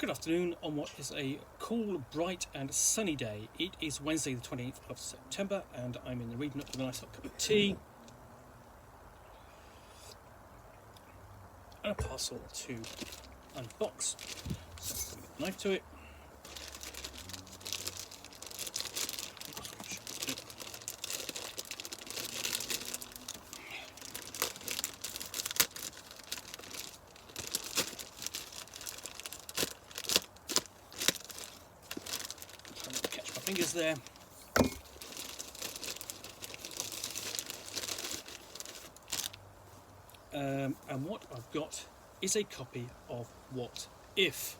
Good afternoon on what is a cool, bright and sunny day. It is Wednesday the 28th of September and I'm in the reading up with a nice hot cup of tea and a parcel to unbox. So I'm going to get a knife to it. Fingers there. And what I've got is a copy of What If.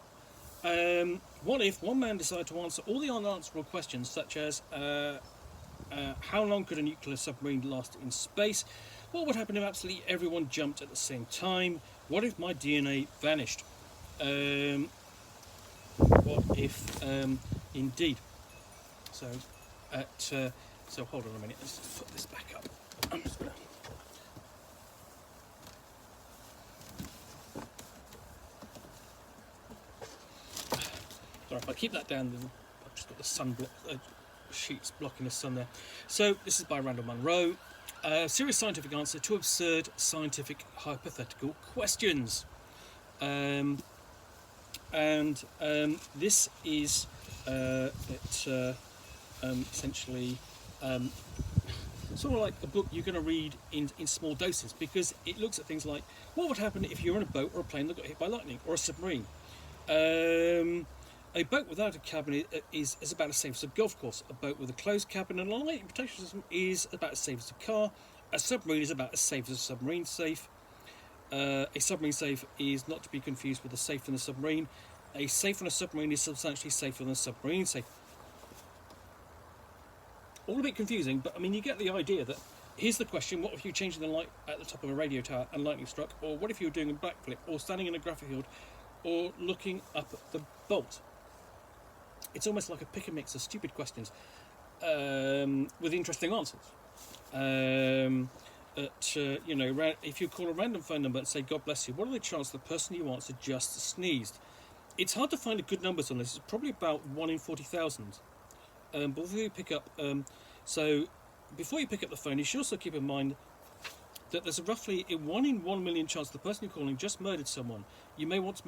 What if one man decided to answer all the unanswerable questions such as how long could a nuclear submarine last in space? What would happen if absolutely everyone jumped at the same time? What if my DNA vanished? What if indeed? So hold on a minute, let's just put this back up. I'm just gonna... Sorry, if I keep that down, then I've just got the sun sheets blocking the sun there. So this is by Randall Munroe. Serious scientific answer to absurd scientific hypothetical questions. This is essentially sort of like a book you're going to read in small doses, because it looks at things like what would happen if you're on a boat or a plane that got hit by lightning, or a submarine. A boat without a cabin is about as safe as a golf course. A boat with a closed cabin and a lightning protection system is about as safe as a car. A submarine is about as safe as a submarine safe. A submarine safe is not to be confused with a safe in a submarine. A safe in a submarine is substantially safer than a submarine safe. All a bit confusing, but I mean, you get the idea that here's the question: what if you were changing the light at the top of a radio tower and lightning struck? Or what if you were doing a backflip, or standing in a graphic field, or looking up at the bolt? It's almost like a pick and mix of stupid questions with interesting answers. If you call a random phone number and say "God bless you," what are the chances the person you answer just sneezed? It's hard to find a good numbers on this. It's probably about 1 in 40,000. But before you pick up, before you pick up the phone, you should also keep in mind that there's a roughly 1 in 1 million chance the person you're calling just murdered someone. You may want to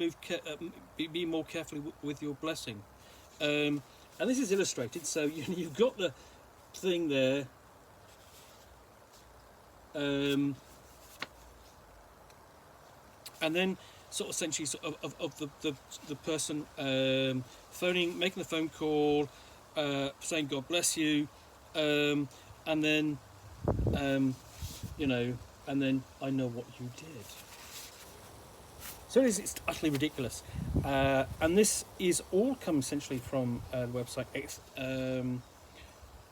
be more careful with your blessing. And this is illustrated, so you've got the thing there. And then sort of essentially of the person making the phone call, saying God bless you, and then and then I know what you did. So it's utterly ridiculous, and this is all come essentially from the website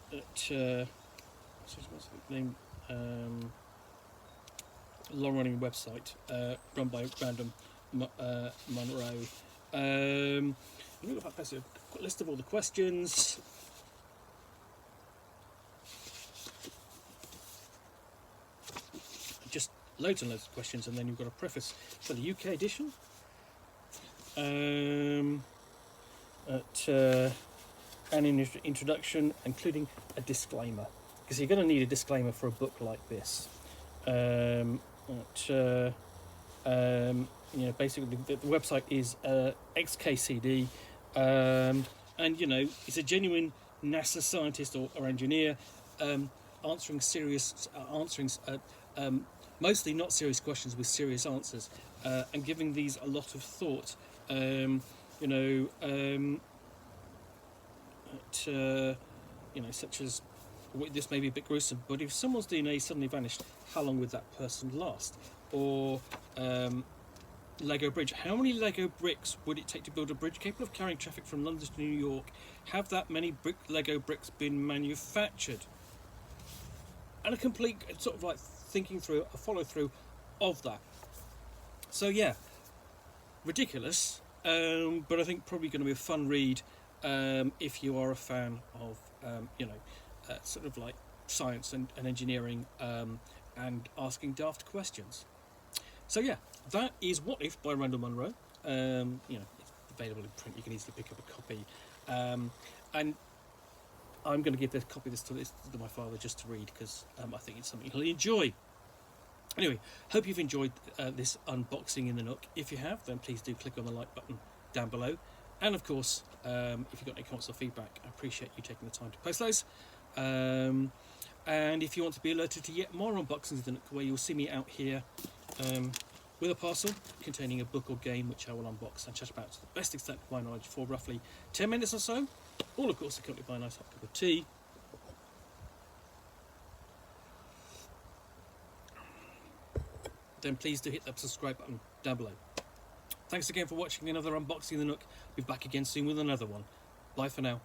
what's the name, long-running website run by Randall Munroe. Look at that, a list of all the questions. Just loads and loads of questions, and then you've got a preface for the UK edition. An introduction, including a disclaimer, because you're going to need a disclaimer for a book like this. Basically the website is XKCD, and it's a genuine NASA scientist or engineer answering mostly not serious questions with serious answers, and giving these a lot of thought. Such as, this may be a bit gruesome, but if someone's DNA suddenly vanished, how long would that person last? Or Lego bridge. How many Lego bricks would it take to build a bridge capable of carrying traffic from London to New York? Have that many Lego bricks been manufactured? And a complete sort of like thinking through, a follow through of that. So yeah, ridiculous, but I think probably going to be a fun read if you are a fan of sort of like science and engineering and asking daft questions. So yeah, that is What If by Randall Munroe. available in print. You can easily pick up a copy. And I'm going to give this copy to my father just to read, because I think it's something he'll enjoy. Anyway, hope you've enjoyed this unboxing in the Nook. If you have, then please do click on the like button down below. And of course, if you've got any comments or feedback, I appreciate you taking the time to post those. And if you want to be alerted to yet more unboxings of the Nook, where you'll see me out here with a parcel containing a book or game, which I will unbox and chat about to the best extent of my knowledge for roughly 10 minutes or so, all of course accompanied by a nice hot cup of tea. Then please do hit that subscribe button down below. Thanks again for watching another unboxing of the Nook. We'll be back again soon with another one. Bye for now.